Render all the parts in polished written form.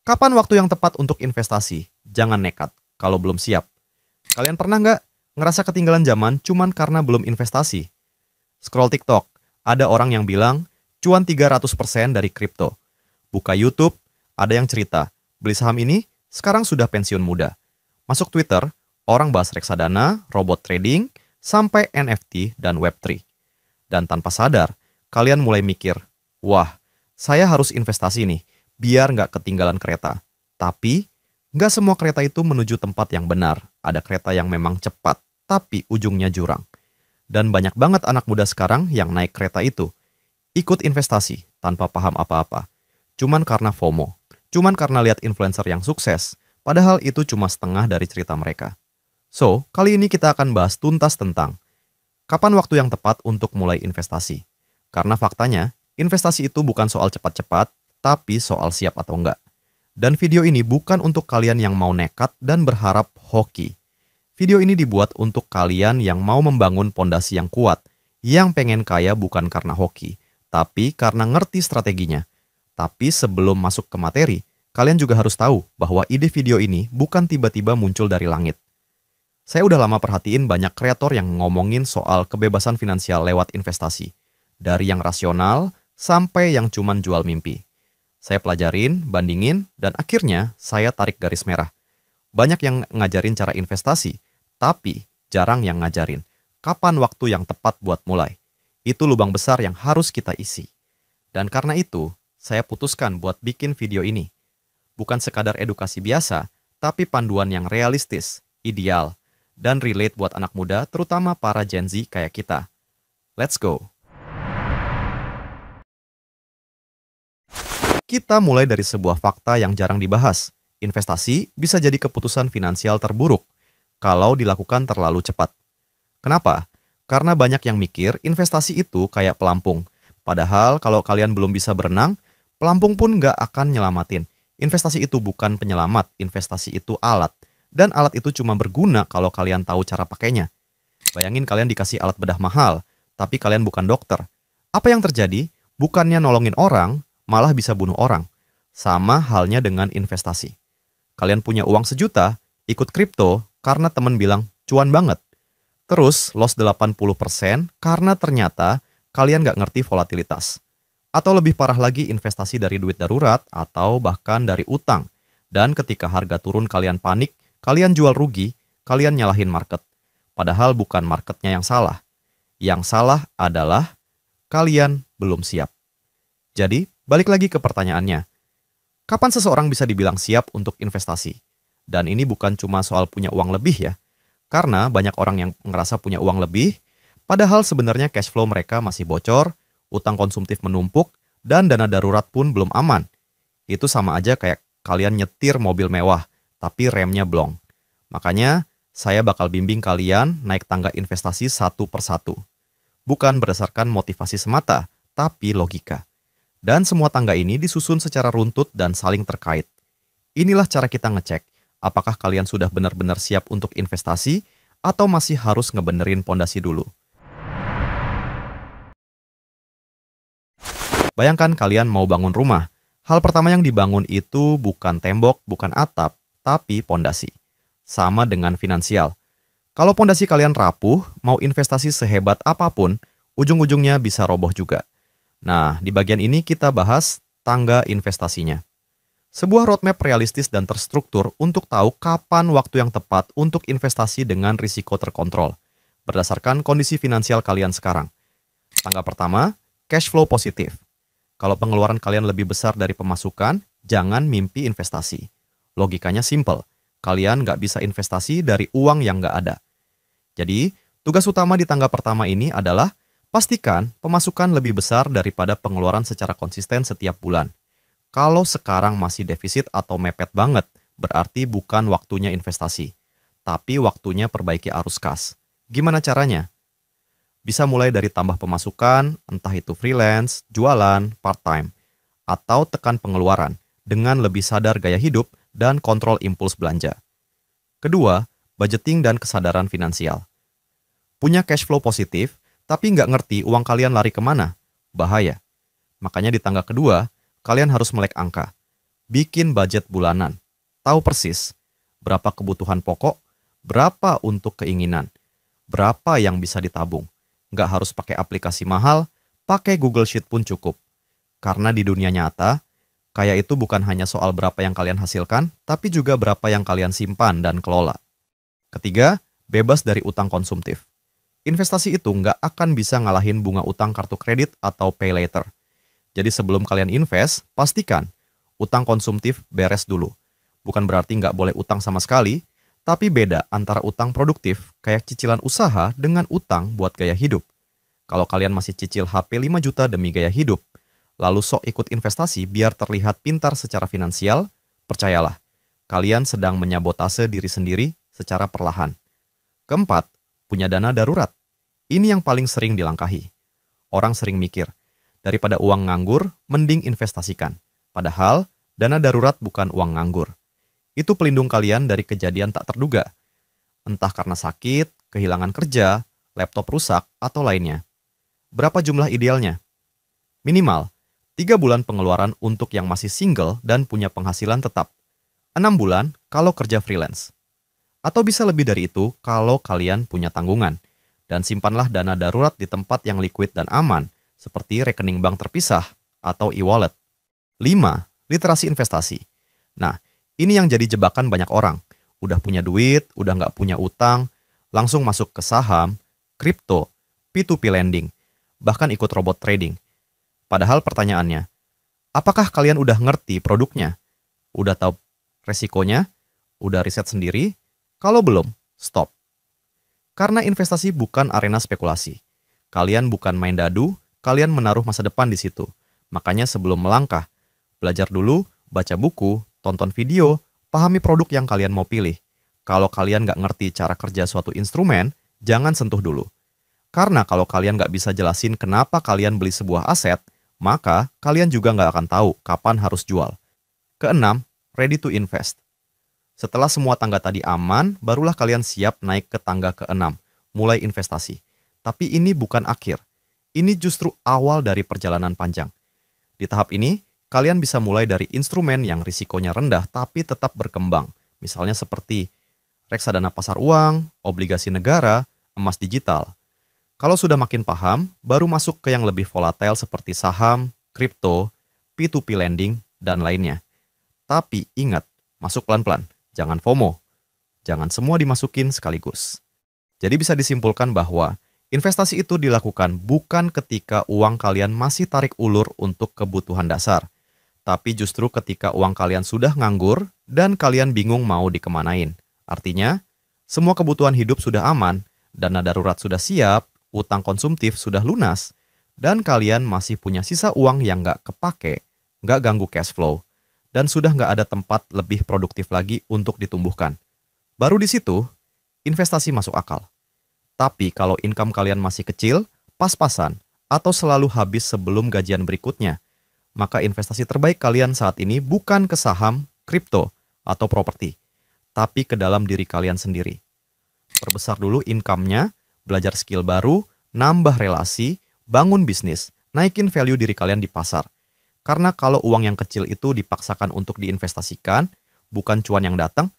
Kapan waktu yang tepat untuk investasi? Jangan nekat kalau belum siap. Kalian pernah nggak ngerasa ketinggalan zaman cuman karena belum investasi? Scroll TikTok, ada orang yang bilang cuan 300% dari kripto. Buka YouTube, ada yang cerita, beli saham ini sekarang sudah pensiun muda. Masuk Twitter, orang bahas reksadana, robot trading, sampai NFT dan Web3. Dan tanpa sadar, kalian mulai mikir, wah, saya harus investasi nih, biar nggak ketinggalan kereta. Tapi, nggak semua kereta itu menuju tempat yang benar. Ada kereta yang memang cepat, tapi ujungnya jurang. Dan banyak banget anak muda sekarang yang naik kereta itu. Ikut investasi tanpa paham apa-apa. Cuman karena FOMO. Cuman karena lihat influencer yang sukses. Padahal itu cuma setengah dari cerita mereka. So, kali ini kita akan bahas tuntas tentang kapan waktu yang tepat untuk mulai investasi. Karena faktanya, investasi itu bukan soal cepat-cepat, tapi soal siap atau enggak. Dan video ini bukan untuk kalian yang mau nekat dan berharap hoki. Video ini dibuat untuk kalian yang mau membangun pondasi yang kuat, yang pengen kaya bukan karena hoki, tapi karena ngerti strateginya. Tapi sebelum masuk ke materi, kalian juga harus tahu bahwa ide video ini bukan tiba-tiba muncul dari langit. Saya udah lama perhatiin banyak kreator yang ngomongin soal kebebasan finansial lewat investasi. Dari yang rasional sampai yang cuman jual mimpi. Saya pelajarin, bandingin, dan akhirnya saya tarik garis merah. Banyak yang ngajarin cara investasi, tapi jarang yang ngajarin kapan waktu yang tepat buat mulai. Itu lubang besar yang harus kita isi. Dan karena itu, saya putuskan buat bikin video ini. Bukan sekadar edukasi biasa, tapi panduan yang realistis, ideal, dan relate buat anak muda, terutama para Gen Z kayak kita. Let's go! Kita mulai dari sebuah fakta yang jarang dibahas. Investasi bisa jadi keputusan finansial terburuk kalau dilakukan terlalu cepat. Kenapa? Karena banyak yang mikir investasi itu kayak pelampung. Padahal kalau kalian belum bisa berenang, pelampung pun nggak akan nyelamatin. Investasi itu bukan penyelamat, investasi itu alat. Dan alat itu cuma berguna kalau kalian tahu cara pakainya. Bayangin kalian dikasih alat bedah mahal, tapi kalian bukan dokter. Apa yang terjadi? Bukannya nolongin orang, malah bisa bunuh orang. Sama halnya dengan investasi. Kalian punya uang 1 juta, ikut kripto karena temen bilang cuan banget. Terus loss 80% karena ternyata kalian nggak ngerti volatilitas. Atau lebih parah lagi investasi dari duit darurat atau bahkan dari utang. Dan ketika harga turun kalian panik, kalian jual rugi, kalian nyalahin market. Padahal bukan marketnya yang salah. Yang salah adalah kalian belum siap. Jadi, balik lagi ke pertanyaannya. Kapan seseorang bisa dibilang siap untuk investasi? Dan ini bukan cuma soal punya uang lebih ya. Karena banyak orang yang ngerasa punya uang lebih, padahal sebenarnya cash flow mereka masih bocor, utang konsumtif menumpuk, dan dana darurat pun belum aman. Itu sama aja kayak kalian nyetir mobil mewah, tapi remnya blong. Makanya, saya bakal bimbing kalian naik tangga investasi satu persatu. Bukan berdasarkan motivasi semata, tapi logika. Dan semua tangga ini disusun secara runtut dan saling terkait. Inilah cara kita ngecek, apakah kalian sudah benar-benar siap untuk investasi, atau masih harus ngebenerin pondasi dulu. Bayangkan kalian mau bangun rumah. Hal pertama yang dibangun itu bukan tembok, bukan atap, tapi pondasi. Sama dengan finansial. Kalau pondasi kalian rapuh, mau investasi sehebat apapun, ujung-ujungnya bisa roboh juga. Nah, di bagian ini kita bahas tangga investasinya. Sebuah roadmap realistis dan terstruktur untuk tahu kapan waktu yang tepat untuk investasi dengan risiko terkontrol, berdasarkan kondisi finansial kalian sekarang. Tangga pertama, cash flow positif. Kalau pengeluaran kalian lebih besar dari pemasukan, jangan mimpi investasi. Logikanya simple, kalian nggak bisa investasi dari uang yang nggak ada. Jadi, tugas utama di tangga pertama ini adalah pastikan pemasukan lebih besar daripada pengeluaran secara konsisten setiap bulan. Kalau sekarang masih defisit atau mepet banget, berarti bukan waktunya investasi, tapi waktunya perbaiki arus kas. Gimana caranya? Bisa mulai dari tambah pemasukan, entah itu freelance, jualan, part-time, atau tekan pengeluaran dengan lebih sadar gaya hidup dan kontrol impuls belanja. Kedua, budgeting dan kesadaran finansial. Punya cash flow positif, tapi nggak ngerti uang kalian lari kemana? Bahaya. Makanya di tangga kedua, kalian harus melek angka. bikin budget bulanan. Tahu persis berapa kebutuhan pokok, berapa untuk keinginan, berapa yang bisa ditabung. Nggak harus pakai aplikasi mahal, pakai Google Sheet pun cukup. Karena di dunia nyata, kaya itu bukan hanya soal berapa yang kalian hasilkan, tapi juga berapa yang kalian simpan dan kelola. Ketiga, bebas dari utang konsumtif. Investasi itu nggak akan bisa ngalahin bunga utang kartu kredit atau pay later. Jadi sebelum kalian invest, pastikan utang konsumtif beres dulu. Bukan berarti nggak boleh utang sama sekali, tapi beda antara utang produktif kayak cicilan usaha dengan utang buat gaya hidup. Kalau kalian masih cicil HP 5 juta demi gaya hidup, lalu sok ikut investasi biar terlihat pintar secara finansial, percayalah, kalian sedang menyabotase diri sendiri secara perlahan. Keempat, punya dana darurat. Ini yang paling sering dilangkahi. Orang sering mikir, daripada uang nganggur, mending investasikan. Padahal, dana darurat bukan uang nganggur. Itu pelindung kalian dari kejadian tak terduga. Entah karena sakit, kehilangan kerja, laptop rusak, atau lainnya. Berapa jumlah idealnya? Minimal 3 bulan pengeluaran untuk yang masih single dan punya penghasilan tetap. 6 bulan kalau kerja freelance. Atau bisa lebih dari itu kalau kalian punya tanggungan. Dan simpanlah dana darurat di tempat yang liquid dan aman, seperti rekening bank terpisah atau e-wallet. 5. Literasi investasi. Nah, ini yang jadi jebakan banyak orang. Udah punya duit, udah nggak punya utang, langsung masuk ke saham, kripto, P2P lending, bahkan ikut robot trading. Padahal pertanyaannya, apakah kalian udah ngerti produknya? Udah tahu resikonya? Udah riset sendiri? Kalau belum, stop. Karena investasi bukan arena spekulasi. Kalian bukan main dadu, kalian menaruh masa depan di situ. Makanya sebelum melangkah, belajar dulu, baca buku, tonton video, pahami produk yang kalian mau pilih. Kalau kalian nggak ngerti cara kerja suatu instrumen, jangan sentuh dulu. Karena kalau kalian nggak bisa jelasin kenapa kalian beli sebuah aset, maka kalian juga nggak akan tahu kapan harus jual. Keenam, ready to invest. Setelah semua tangga tadi aman, barulah kalian siap naik ke tangga keenam, mulai investasi. Tapi ini bukan akhir. Ini justru awal dari perjalanan panjang. Di tahap ini, kalian bisa mulai dari instrumen yang risikonya rendah tapi tetap berkembang. Misalnya seperti reksadana pasar uang, obligasi negara, emas digital. Kalau sudah makin paham, baru masuk ke yang lebih volatile seperti saham, kripto, P2P lending, dan lainnya. Tapi ingat, masuk pelan-pelan, jangan FOMO. Jangan semua dimasukin sekaligus. Jadi bisa disimpulkan bahwa investasi itu dilakukan bukan ketika uang kalian masih tarik ulur untuk kebutuhan dasar, tapi justru ketika uang kalian sudah nganggur dan kalian bingung mau dikemanain. Artinya, semua kebutuhan hidup sudah aman, dana darurat sudah siap, utang konsumtif sudah lunas, dan kalian masih punya sisa uang yang nggak kepake, nggak ganggu cash flow, dan sudah nggak ada tempat lebih produktif lagi untuk ditumbuhkan. Baru di situ, investasi masuk akal. Tapi kalau income kalian masih kecil, pas-pasan, atau selalu habis sebelum gajian berikutnya, maka investasi terbaik kalian saat ini bukan ke saham, kripto, atau properti, tapi ke dalam diri kalian sendiri. Perbesar dulu income-nya, belajar skill baru, nambah relasi, bangun bisnis, naikin value diri kalian di pasar. Karena kalau uang yang kecil itu dipaksakan untuk diinvestasikan, bukan cuan yang datang,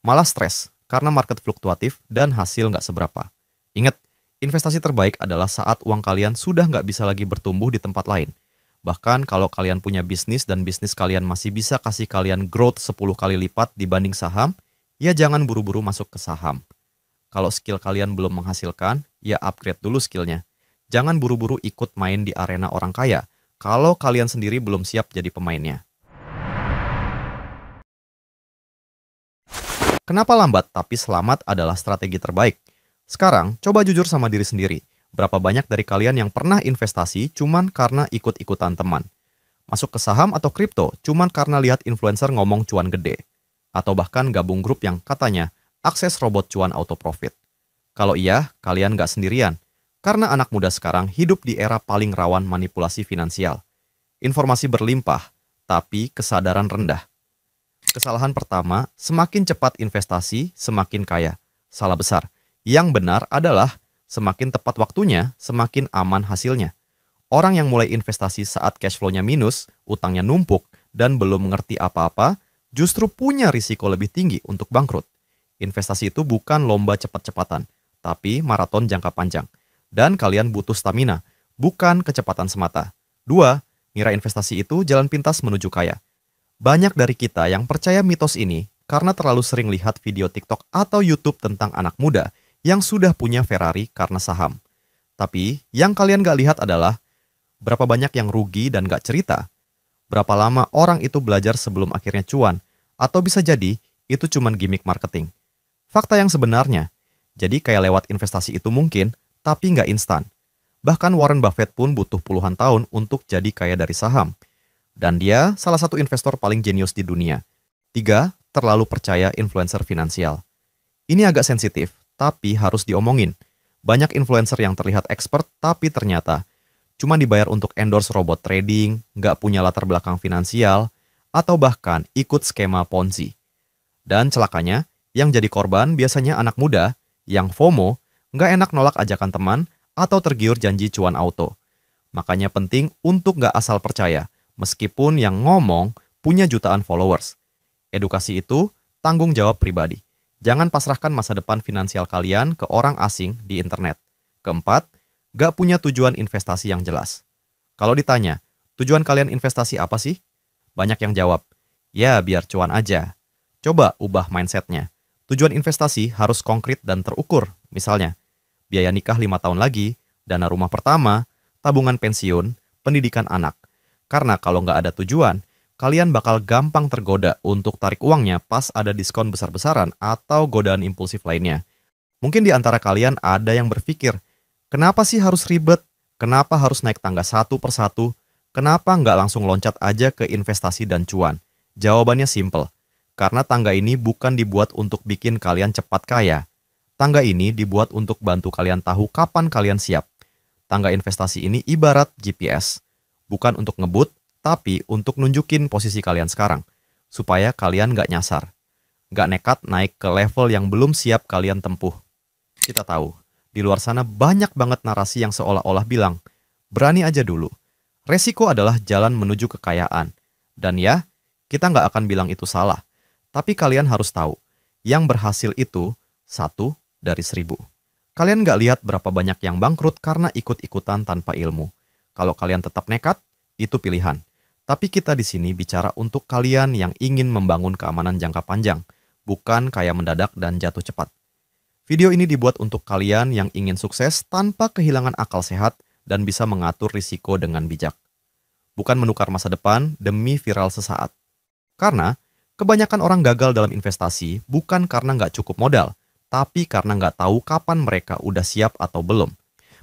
malah stres karena market fluktuatif dan hasil nggak seberapa. Ingat, investasi terbaik adalah saat uang kalian sudah nggak bisa lagi bertumbuh di tempat lain. Bahkan kalau kalian punya bisnis dan bisnis kalian masih bisa kasih kalian growth 10 kali lipat dibanding saham, ya jangan buru-buru masuk ke saham. Kalau skill kalian belum menghasilkan, ya upgrade dulu skillnya. Jangan buru-buru ikut main di arena orang kaya, kalau kalian sendiri belum siap jadi pemainnya. Kenapa lambat tapi selamat adalah strategi terbaik? Sekarang, coba jujur sama diri sendiri. Berapa banyak dari kalian yang pernah investasi cuman karena ikut-ikutan teman? Masuk ke saham atau kripto cuman karena lihat influencer ngomong cuan gede? Atau bahkan gabung grup yang katanya akses robot cuan auto profit? Kalau iya, kalian nggak sendirian. Karena anak muda sekarang hidup di era paling rawan manipulasi finansial. Informasi berlimpah, tapi kesadaran rendah. Kesalahan pertama, semakin cepat investasi, semakin kaya. Salah besar. Yang benar adalah semakin tepat waktunya, semakin aman hasilnya. Orang yang mulai investasi saat cash flow-nya minus, utangnya numpuk, dan belum mengerti apa-apa, justru punya risiko lebih tinggi untuk bangkrut. Investasi itu bukan lomba cepat-cepatan, tapi maraton jangka panjang. Dan kalian butuh stamina, bukan kecepatan semata. 2. Ngira investasi itu jalan pintas menuju kaya. Banyak dari kita yang percaya mitos ini karena terlalu sering lihat video TikTok atau YouTube tentang anak muda yang sudah punya Ferrari karena saham. Tapi yang kalian gak lihat adalah berapa banyak yang rugi dan gak cerita. Berapa lama orang itu belajar sebelum akhirnya cuan, atau bisa jadi itu cuman gimmick marketing. Fakta yang sebenarnya, jadi kayak lewat investasi itu mungkin, tapi nggak instan. Bahkan Warren Buffett pun butuh puluhan tahun untuk jadi kaya dari saham. Dan dia salah satu investor paling jenius di dunia. 3. Terlalu percaya influencer finansial. Ini agak sensitif, tapi harus diomongin. Banyak influencer yang terlihat expert, tapi ternyata cuma dibayar untuk endorse robot trading, nggak punya latar belakang finansial, atau bahkan ikut skema Ponzi. Dan celakanya, yang jadi korban biasanya anak muda yang FOMO, nggak enak nolak ajakan teman, atau tergiur janji cuan auto. Makanya penting untuk nggak asal percaya, meskipun yang ngomong punya jutaan followers. Edukasi itu tanggung jawab pribadi. Jangan pasrahkan masa depan finansial kalian ke orang asing di internet. 4. Gak punya tujuan investasi yang jelas. Kalau ditanya, tujuan kalian investasi apa sih? Banyak yang jawab, ya biar cuan aja. Coba ubah mindsetnya. Tujuan investasi harus konkret dan terukur. Misalnya, biaya nikah 5 tahun lagi, dana rumah pertama, tabungan pensiun, pendidikan anak. Karena kalau nggak ada tujuan, kalian bakal gampang tergoda untuk tarik uangnya pas ada diskon besar-besaran atau godaan impulsif lainnya. Mungkin di antara kalian ada yang berpikir, kenapa sih harus ribet? Kenapa harus naik tangga satu persatu? Kenapa nggak langsung loncat aja ke investasi dan cuan? Jawabannya simple, karena tangga ini bukan dibuat untuk bikin kalian cepat kaya. Tangga ini dibuat untuk bantu kalian tahu kapan kalian siap. Tangga investasi ini ibarat GPS, bukan untuk ngebut, tapi untuk nunjukin posisi kalian sekarang, supaya kalian nggak nyasar. Nggak nekat naik ke level yang belum siap kalian tempuh. Kita tahu, di luar sana banyak banget narasi yang seolah-olah bilang, berani aja dulu. Resiko adalah jalan menuju kekayaan. Dan ya, kita nggak akan bilang itu salah. Tapi kalian harus tahu, yang berhasil itu 1 dari 1000. Kalian nggak lihat berapa banyak yang bangkrut karena ikut-ikutan tanpa ilmu. Kalau kalian tetap nekat, itu pilihan. Tapi kita di sini bicara untuk kalian yang ingin membangun keamanan jangka panjang, bukan kayak mendadak dan jatuh cepat. Video ini dibuat untuk kalian yang ingin sukses tanpa kehilangan akal sehat dan bisa mengatur risiko dengan bijak. Bukan menukar masa depan demi viral sesaat. Karena kebanyakan orang gagal dalam investasi bukan karena nggak cukup modal, tapi karena nggak tahu kapan mereka udah siap atau belum.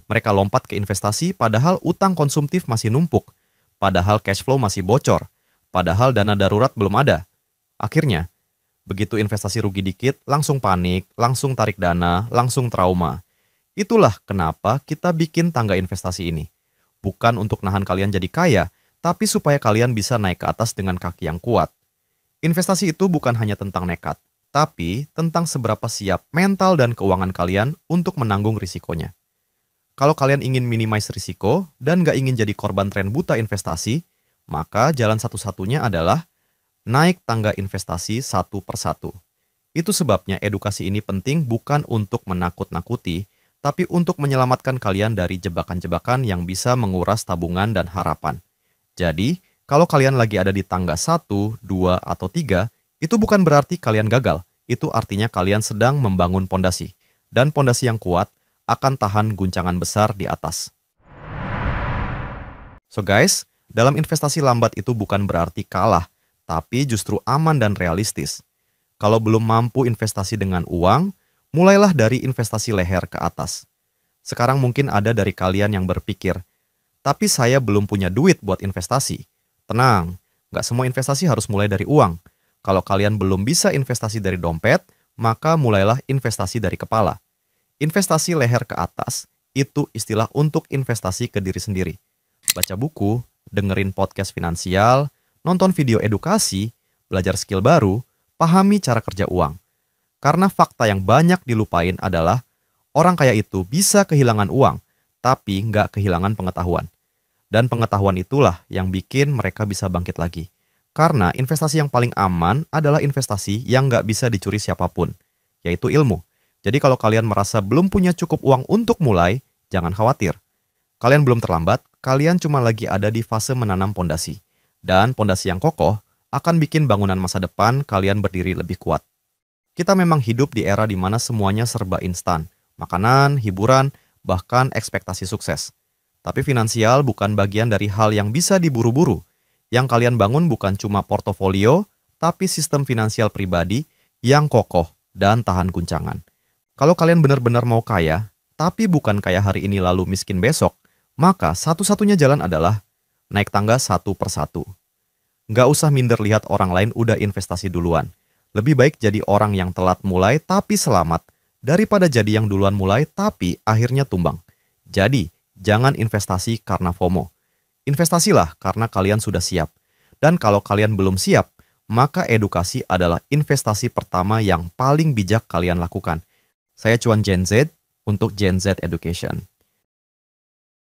Mereka lompat ke investasi padahal utang konsumtif masih numpuk, padahal cash flow masih bocor, padahal dana darurat belum ada. Akhirnya, begitu investasi rugi dikit, langsung panik, langsung tarik dana, langsung trauma. Itulah kenapa kita bikin tangga investasi ini. Bukan untuk nahan kalian jadi kaya, tapi supaya kalian bisa naik ke atas dengan kaki yang kuat. Investasi itu bukan hanya tentang nekat, tapi tentang seberapa siap mental dan keuangan kalian untuk menanggung risikonya. Kalau kalian ingin minimize risiko dan gak ingin jadi korban tren buta investasi, maka jalan satu-satunya adalah naik tangga investasi satu persatu. Itu sebabnya edukasi ini penting bukan untuk menakut-nakuti, tapi untuk menyelamatkan kalian dari jebakan-jebakan yang bisa menguras tabungan dan harapan. Jadi, kalau kalian lagi ada di tangga 1, 2, atau 3, itu bukan berarti kalian gagal. Itu artinya kalian sedang membangun pondasi. Dan pondasi yang kuat akan tahan guncangan besar di atas. So guys, dalam investasi lambat itu bukan berarti kalah, tapi justru aman dan realistis. Kalau belum mampu investasi dengan uang, mulailah dari investasi leher ke atas. Sekarang mungkin ada dari kalian yang berpikir, tapi saya belum punya duit buat investasi. Tenang, nggak semua investasi harus mulai dari uang. Kalau kalian belum bisa investasi dari dompet, maka mulailah investasi dari kepala. Investasi leher ke atas, itu istilah untuk investasi ke diri sendiri. Baca buku, dengerin podcast finansial, nonton video edukasi, belajar skill baru, pahami cara kerja uang. Karena fakta yang banyak dilupain adalah, orang kaya itu bisa kehilangan uang, tapi nggak kehilangan pengetahuan. Dan pengetahuan itulah yang bikin mereka bisa bangkit lagi. Karena investasi yang paling aman adalah investasi yang nggak bisa dicuri siapapun, yaitu ilmu. Jadi kalau kalian merasa belum punya cukup uang untuk mulai, jangan khawatir. Kalian belum terlambat, kalian cuma lagi ada di fase menanam pondasi. Dan pondasi yang kokoh akan bikin bangunan masa depan kalian berdiri lebih kuat. Kita memang hidup di era di mana semuanya serba instan. Makanan, hiburan, bahkan ekspektasi sukses. Tapi finansial bukan bagian dari hal yang bisa diburu-buru. Yang kalian bangun bukan cuma portofolio, tapi sistem finansial pribadi yang kokoh dan tahan guncangan. Kalau kalian benar-benar mau kaya, tapi bukan kaya hari ini lalu miskin besok, maka satu-satunya jalan adalah naik tangga satu persatu. Nggak usah minder lihat orang lain udah investasi duluan. Lebih baik jadi orang yang telat mulai tapi selamat, daripada jadi yang duluan mulai tapi akhirnya tumbang. Jadi, jangan investasi karena FOMO. Investasilah karena kalian sudah siap. Dan kalau kalian belum siap, maka edukasi adalah investasi pertama yang paling bijak kalian lakukan. Saya Cuan Gen Z untuk Gen Z Education.